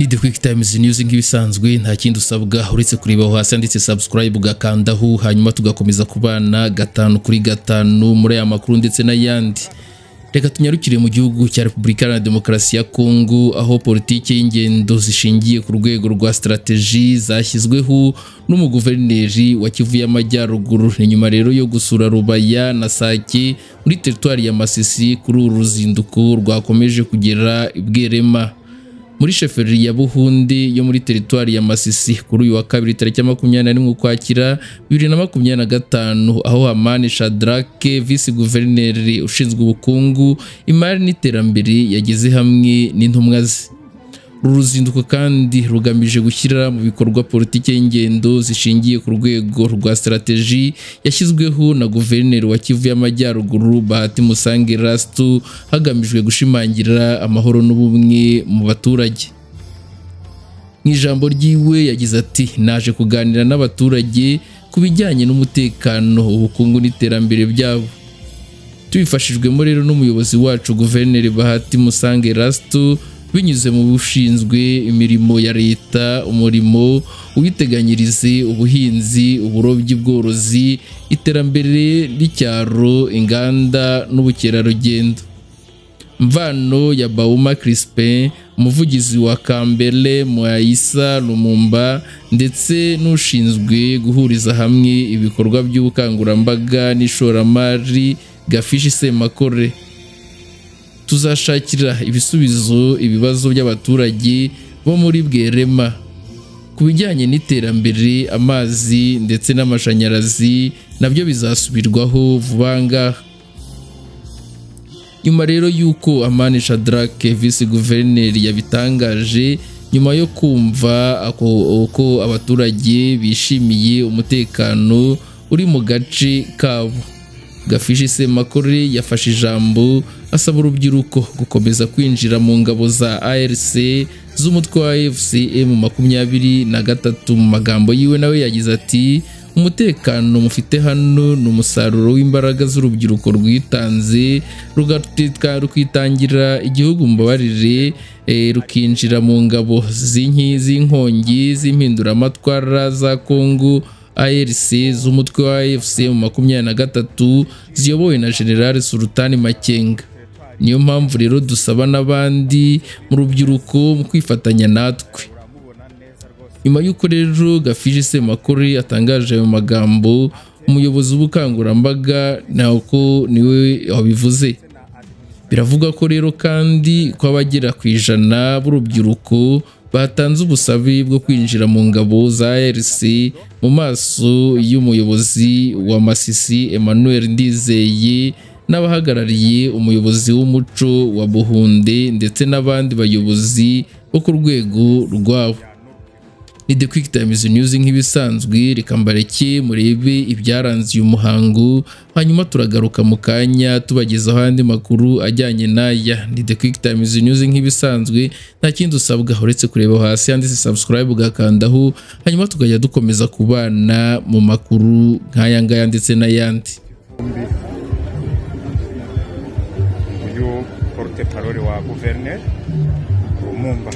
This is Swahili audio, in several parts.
Ni The Quick Times News nk'ibisanzwe nta kindi usabwa uretse kureba hasi ndetse subscribe ugakandaho hanyuma tugakomeza kubana gatanu kuri gatanu muri aya makuru ndetse n'ayandi. Reka tunyarukire mu gihugu cya Repubulika ya Demokarasi ya Kongo aho politike y'ingendo zishingiye ku rwego rwa strategy zashyizweho n'umuguverineri wa Kivu y'Amajyaruguru. Ni nyuma rero yo gusura Rubaya na Sake muri teritwari ya Masisi kuri uru ruzinduko rwakomeje kugera Bwerema. Muri sheferi ya Buhunde yo muri teritwari ya Masisi kuri uyu wa kabiri tariki 21 Ukwakira 2025 aho Hamani Shadrake vice guverineri ushinzwe ubukungu imari n'iterambere yageze hamwe n'intumwa ze. Ruzinduko kandi rugamije gushyira mu bikorwa politike y'ingendo zishingiye ku rwego rwa strategy yashyizweho na guverineri wa Kivu y'Amajyaruguru Bahati Musange Rastu hagamijwe gushimangira amahoro n'ubumwe mu baturage. Mu ijambo ryiwe yagize ati naje kuganira n'abaturage ku bijyanye n'umutekano ubukungu n'iterambere byabo. Tubifashijwemo rero n'umuyobozi wacu guverineri Bahati Musange Rastu binyuze mu bushinzwe imirimo ya leta, umurimo uwiteganyirize, ubuhinzi, uburobyi, bworozi, iterambere ry'icyaro, inganda n'ubukerarugendo. Mvano ya Bauma Crispin, umuvugizi wa Kambele Moaisa Lumumba ndetse n'ushinzwe guhuriza hamwe ibikorwa by'ubukangurambaga n'ishoramari Gafishi Semakore. Tuzashakira ibisubizo ibibazo by'abaturage bo muri Bwerema ku bijyanye n'iterambere, amazi ndetse n'amashanyarazi nabyo bizasubirwaho vubanga. Nyuma rero yuko Hamani Shadrake vice guverineri yabitangaje nyuma yo kumva uko abaturage bishimiye umutekano uri mu gace kabo, Gafishi Semakore yafashe ijambo asaba urubyiruko gukomeza kwinjira mu ngabo za ARC z'umutwe wa FCM 23. Mu magambo yiwe nawe yagize ati umutekano mufite hano ni umusaruro w'imbaraga z'urubyiruko rwitanze rukitangira igihugu mbabarire rukinjira mu ngabo z'inkongi z'impinduramatwara za Kongo ARC z'umutwe wa FCM 23 ziyobowe na General Sultani Makenga. Niyo mpamvu rero dusaba n'abandi mu rubyiruko mu kwifatanya natwe. Nyuma y'uko rero Gafishi Semakore atangaje ayo magambo, umuyobozi w'ubukangurambaga nako niwe wabivuze. Biravuga ko rero kandi ko abagera ku 100 b'urubyiruko batanze ubusabe bwo kwinjira mu ngabo za ARC mu maso y'umuyobozi wa Masisi Emmanuel Ndizeye n'abahagarariye umuyobozi w'umuco wa Buhunde ndetse n'abandi bayobozi bo ku rwego rwabo. Ni The Quick Times News nk'ibisanzwe, reka mbareke murebe ibyaranze uyu muhango hanyuma turagaruka mu kanya tubagezaho andi makuru ajyanye n'aya. Ni The Quick Times News nk'ibisanzwe nta kindi usabwa uretse kureba hasi handitse subscribe ugakandaho hanyuma tukajya dukomeza kubana mu makuru nk'aya ngaya ndetse n'ayandi. Uyu porte parole wa gouverneur Lumumba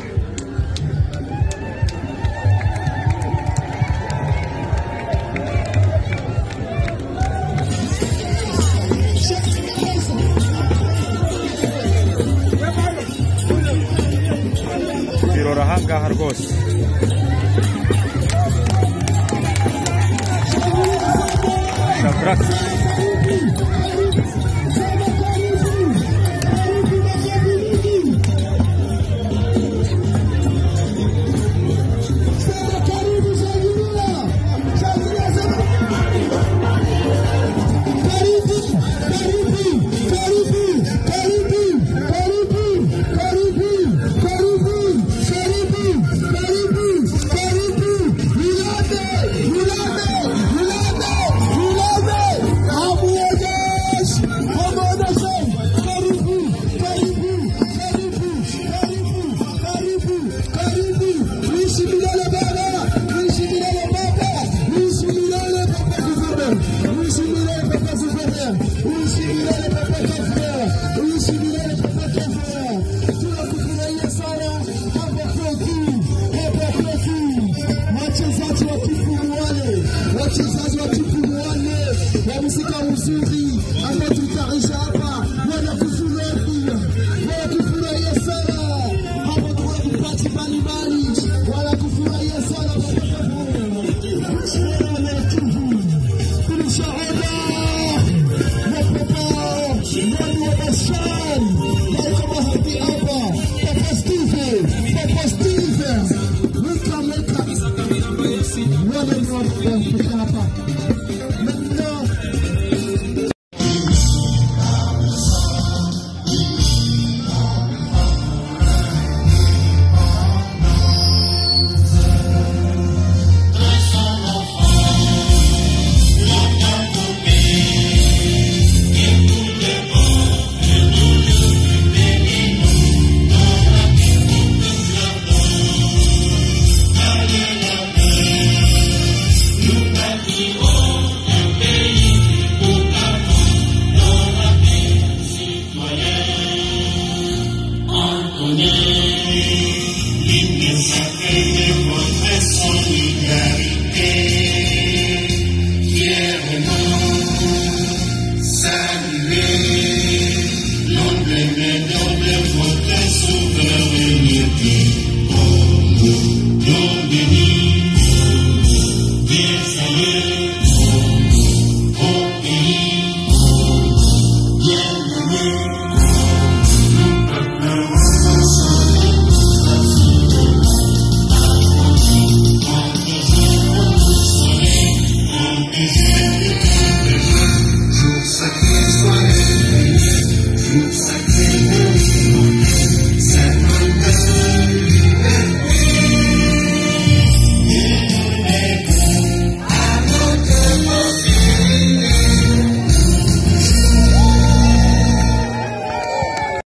birora hangaha rwose. Shadrake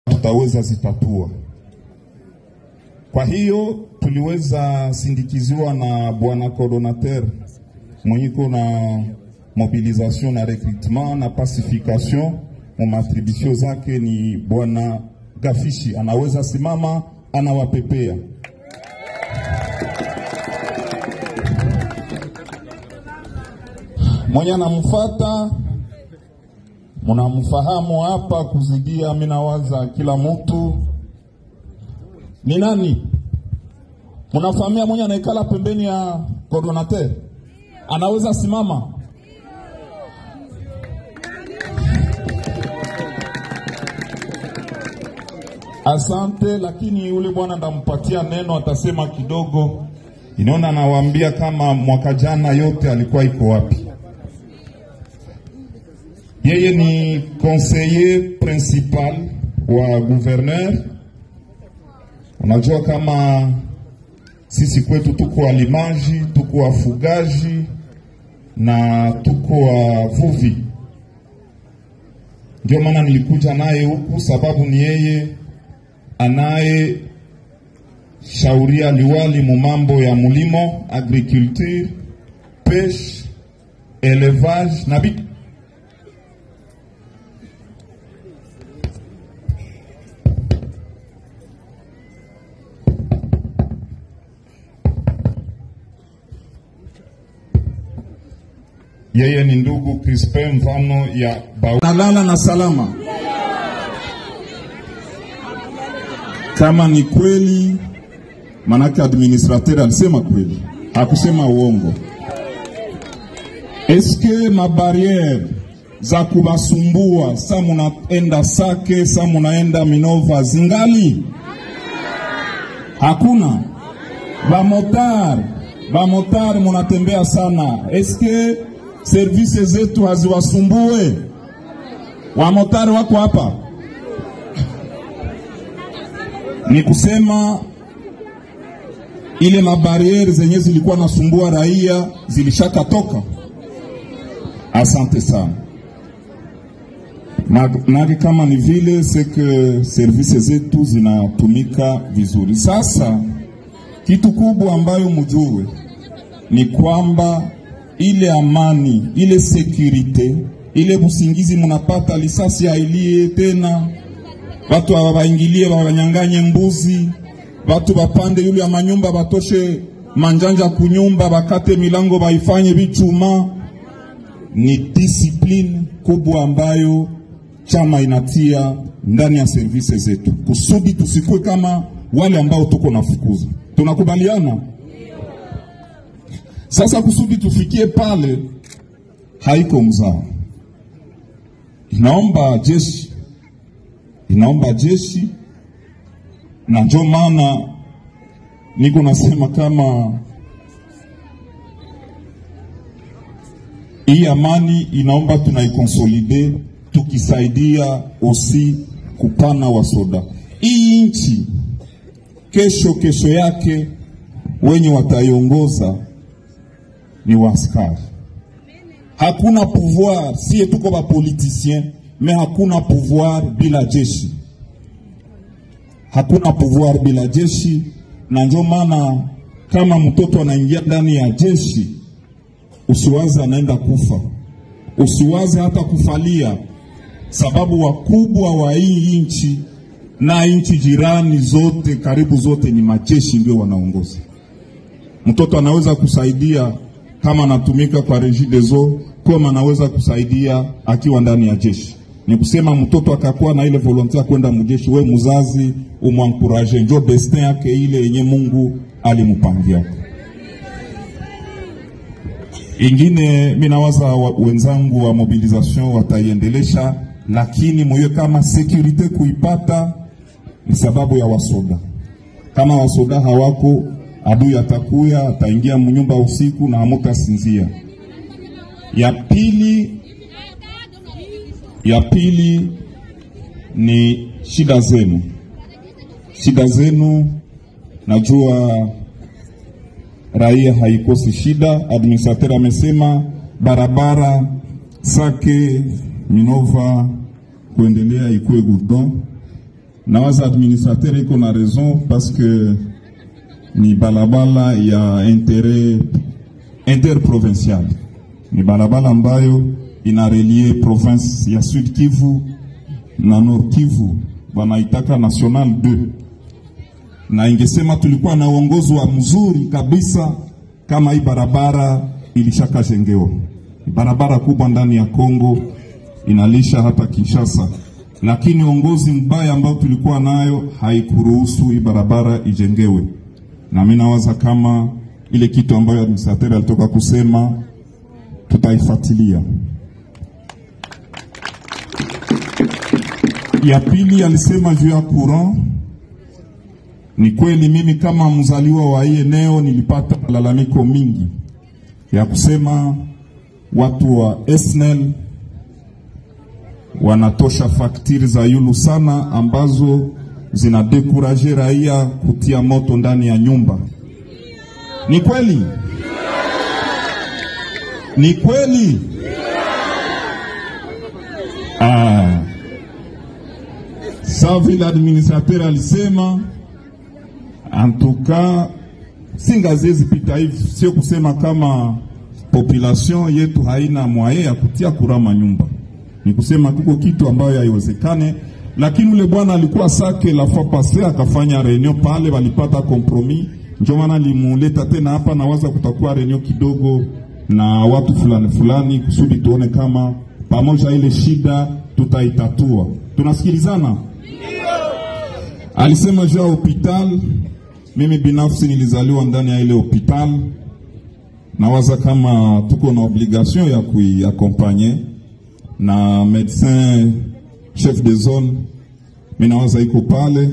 tutaweza zitatua. Kwa hiyo tuliweza sindikiziwa na bwana coordinateur mwenyeko na mobilisation na recrutement na pacification mu matributio zake ni bwana Gafishi. Anaweza simama, anawapepea. Mwenye anamfuata mnamfahamu hapa kuzidia. Mimi nawaza kila mtu ni nani. Mnafahamia mwenye anaikala pembeni ya coordinateur? Anaweza simama. Asante, lakini yule bwana ndampatia neno, atasema kidogo. Inaona anawaambia kama mwaka jana yote alikuwa iko wapi. Yeye ni conseiller principal wa gouverneur. Unajua kama sisi kwetu tuko walimaji, tuko wafugaji na tuko wavuvi. Ndio maana nilikuja naye huku, sababu ni yeye anaye shauria liwali mu mambo ya mulimo, agriculture, pêche, élevage na bitu. Yeye ni ndugu Crispin Mfano ya Nalala na salama. Kama ni kweli, manake administrateur alisema kweli, hakusema uongo. Eske mabariere za kubasumbua sa munaenda Sake, sa munaenda Minova zingali? Hakuna. Bamotari munatembea sana. Eske service zetu haziwasumbue? Wamotari wako hapa. Ni kusema ile mabariere zenye zilikuwa nasumbua raia zilishaka toka. Asante sana. Na kama ni vile seke service zetu zinatumika vizuri. Sasa kitu kubwa ambayo mjue ni kwamba ile amani, ile security, ile busingizi munapata lisasi hailie tena. Watu waingilie wanyanganye mbuzi, watu bapande yule ya manyumba batoshe manjanja kunyumba, bakate milango baifanye bichuma. Ni discipline kubwa ambayo chama inatia ndani ya service zetu, kusudi tusikue kama wale ambao tuko nafukuza. Tunakubaliana? Sasa kusudi tufikie pale haiko mzaa. Inaomba jeshi na ndio maana niko nasema kama hii amani inaomba tunaikonsolide, tukisaidia osi kupana wasoda. Hii nchi kesho yake wenye wataiongoza ni waskari. Hakuna pouvoir, si tuko ba politicien, mais hakuna pouvoir bila jeshi. Hakuna pouvoir bila jeshi, na ndio maana kama mtoto anaingia ndani ya jeshi, usiwaze anaenda kufa. Usiwaze hata kufalia, sababu wakubwa wa hii nchi na nchi jirani zote, karibu zote ni majeshi ndio wanaongoza. Mtoto anaweza kusaidia kama anatumika kwa Regideso, kama anaweza kusaidia akiwa ndani ya jeshi. Ni kusema mtoto akakuwa na ile volontia kwenda mjeshi, we mzazi umwankuraje, ndio destin yake ile yenye Mungu alimpangia. Ingine mimi nawaza wenzangu wa mobilisation wataiendelesha, lakini moyo kama security kuipata ni sababu ya wasoda. Kama wasoda hawako, adui atakuya, ataingia mnyumba usiku na hamutasinzia. Ya pili ni shida zenu. Shida zenu najua raia haikosi shida. Administrateur amesema barabara Sake Minova kuendelea ikuwe goudron. Nawaza administrateur iko na raison parce que ni balabala ya interprovincial. Ni balabala ambayo inarelie province ya Sud Kivu na Nord Kivu, wanaitaka National 2. Na ingesema tulikuwa na uongozi wa mzuri kabisa kama hii barabara ilishaka jengewa. Barabara kubwa ndani ya Kongo inalisha hata Kinshasa. Lakini uongozi mbaya ambao tulikuwa nayo haikuruhusu hii barabara ijengewe. Na mimi nawaza kama ile kitu ambayo administrateur alitoka kusema tutaifuatilia. Ya pili alisema juu ya courant. Ni kweli mimi kama mzaliwa wa hii eneo nilipata malalamiko mingi ya kusema watu wa SNEL wanatosha faktiri za yulu sana ambazo zinadekuraje raia kutia moto ndani ya nyumba. Ni kweli? Ni kweli? Savi l'administrateur alisema en tout cas singazezi pita hivi, sio kusema kama population yetu haina moyen ya kutia kurama nyumba. Ni kusema kuko kitu ambayo haiwezekane, lakini ule bwana alikuwa Sake la fois passée akafanya reunion pale, walipata compromis. Ndio maana limuleta tena hapa, na waza kutakuwa reunion kidogo na watu fulani kusudi tuone kama pamoja ile shida tutaitatua. Tunasikilizana? Alisema juu ya hospital. Mimi binafsi nilizaliwa ndani ya ile hospital. Nawaza kama tuko na obligation ya kuiaccompagner na médecin chef de zone. Mimi nawaza iko pale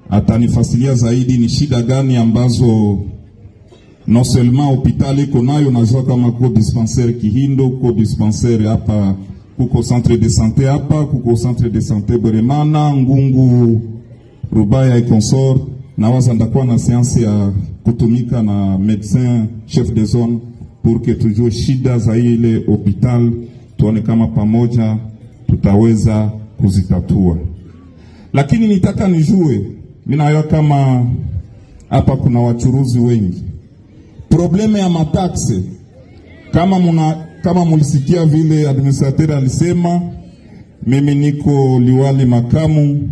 atanifasilia zaidi ni shida gani ambazo non seulement hospital iko nayo, najua kama kuko dispensaire Kihindo, kuko dispensaire hapa, kuko centre de santé hapa, kuko centre de santé Beremana, Ngungu, Rubaya et consort. Nawaza ndakuwa na séance ya kutumika na médecin chef de zone pour que tujue shida za ile hospital, tuone kama pamoja tutaweza kuzitatua. Lakini nitaka nijue, mimi nayo kama hapa kuna wachuruzi wengi. Probleme ya mataxe, kama mulisikia vile administrateur alisema, mimi niko liwali makamu,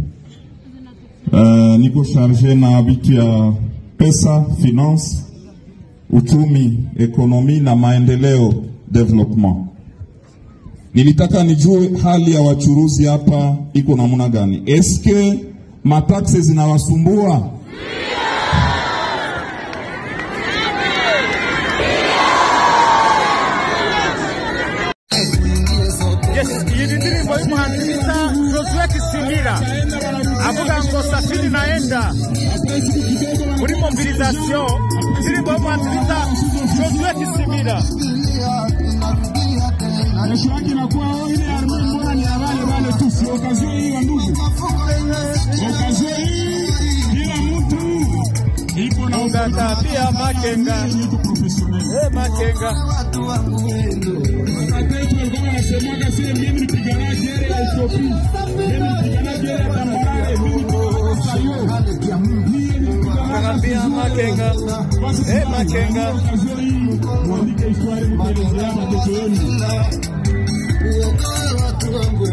niko charge na vitu ya pesa, finance, uchumi, ekonomi na maendeleo, development. Nilitaka nijue hali ya wachuruzi hapa iko namna gani. Eske mataxe zinawasumbua? Avuga ngo safiri naenda muri mobilisation ziri bo mwanziliza Josué Kisimira anashiriki na kwa ile arme mbona ni wale tu, si okazio hii wa ndugu, okazio hii kila mtu ipo na ungata pia Makenga Makenga watu wangu wenu wakati walikuwa wanasema sasa mimi nipigana jere ya Ethiopia, mimi nipigana jere ya Tambarare, mimi nipigana Makenga Makenga mwandike historia mtelezea watoto wenu watu wangu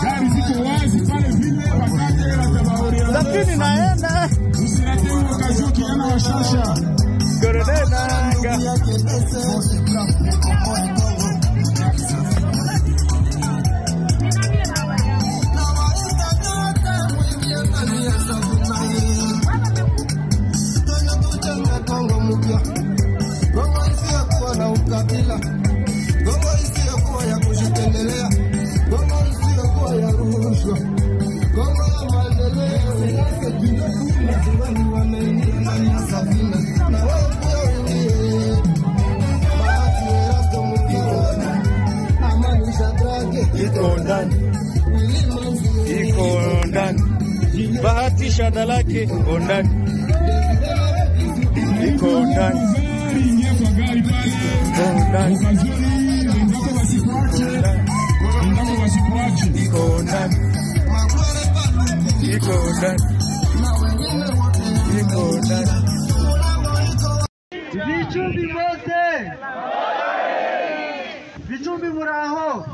Gari ziko wazi pale vile wakati atabaoria. Lakini naenda. Usinatewa kazi kijana wa shasha. Gorenanga. Iko ndani bahati shada lake iko ndani, iko ndani, iko ndani, iko ndani, iko ndani, iko ndani. Vichumbi wote, vichumbi muraho.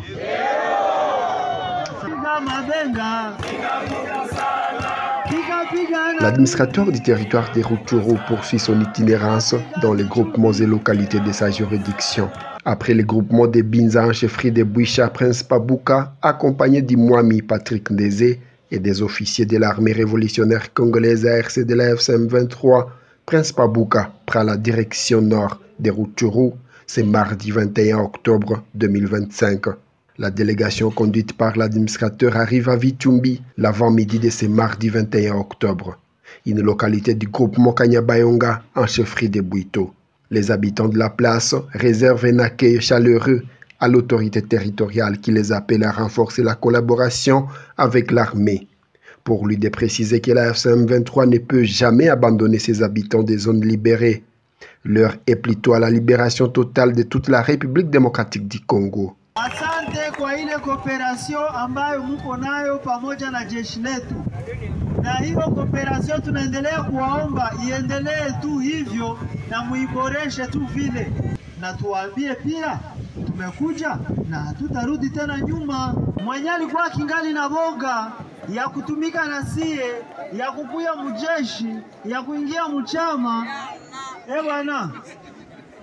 L'administrateur du territoire des Rutshuru poursuit son itinérance dans les groupements et localités de sa juridiction. Après le groupement de Binza en chefferie de Bouicha, Prince Pabuka, accompagné du Mwami Patrick Ndeze et des officiers de l'armée révolutionnaire congolaise ARC de la FCM23, Prince Pabuka prend la direction nord des Rutshuru ce mardi 21 octobre 2025. La délégation conduite par l'administrateur arrive à Vichumbi l'avant-midi de ce mardi 21 octobre, une localité du groupement Kanyabayonga en chefferie de Bouito. Les habitants de la place réservent un accueil chaleureux à l'autorité territoriale qui les appelle à renforcer la collaboration avec l'armée. Pour lui de préciser que la FCM23 ne peut jamais abandonner ses habitants des zones libérées. L'heure est plutôt à la libération totale de toute la République démocratique du Congo. Asante kwa ile kooperasyon ambayo mko nayo pamoja na jeshi letu, na hiyo kooperasyon tunaendelea kuwaomba iendelee tu hivyo na muiboreshe tu vile, na tuwaambie pia tumekuja na hatutarudi tena nyuma. Mwenye alikuwa kingali na boga ya kutumika na sie, ya kukuya mjeshi, ya kuingia mchama, bwana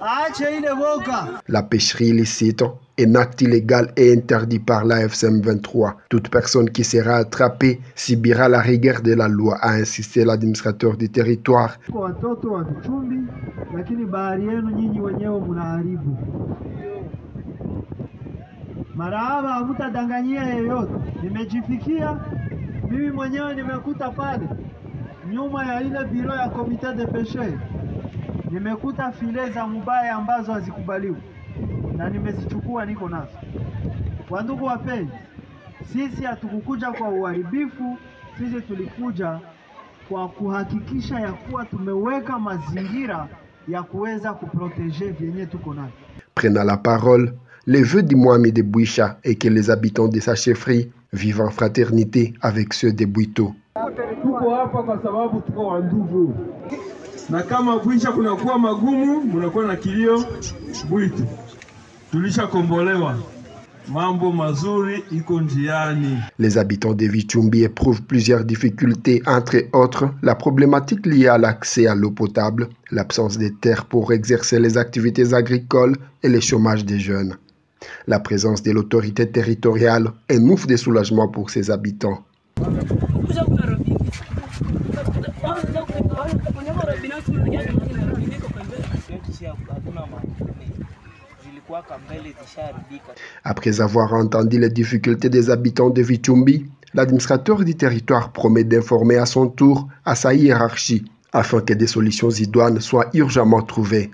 aache ile boga. La pêcherie illicite, un acte illégal et interdit par la FCM23. Toute personne qui sera attrapée subira la rigueur de la loi, a insisté l'administrateur du territoire. Watoto wa Vichumbi, lakini bahari yenu nyinyi wenyewe mnaharibu. Marahaba, hamtadanganyia yeyote. Nimejifikia mimi mwenyewe, nimekuta pale nyuma ya ile biro ya komite de pêche, nimekuta file za mubaya ambazo hazikubaliwi na nimezichukua, niko nazo. Wandugu wapenzi, sisi hatukukuja kwa uharibifu, sisi tulikuja kwa kuhakikisha ya kuwa tumeweka mazingira ya kuweza kuproteger vyenye tuko navyo. Prenant la parole, le vœu du Mwami de Bouicha est que les habitants de sa chefferie vivent en fraternité avec ceux de Bouito. Tuko hapa kwa sababu tuko wandugu. Na kama Bouicha kunakuwa magumu, munakuwa na kilio Bouito. Tulishakombolewa. Mambo mazuri iko njiani. Les habitants de Vichumbi éprouvent plusieurs difficultés, entre autres la problématique liée à l'accès à l'eau potable, l'absence de terres pour exercer les activités agricoles et le chômage des jeunes. La présence de l'autorité territoriale est un ouf de soulagement pour ses habitants. Après avoir entendu les difficultés des habitants de Vichumbi, l'administrateur du territoire promet d'informer à son tour à sa hiérarchie afin que des solutions idoines soient urgemment trouvées.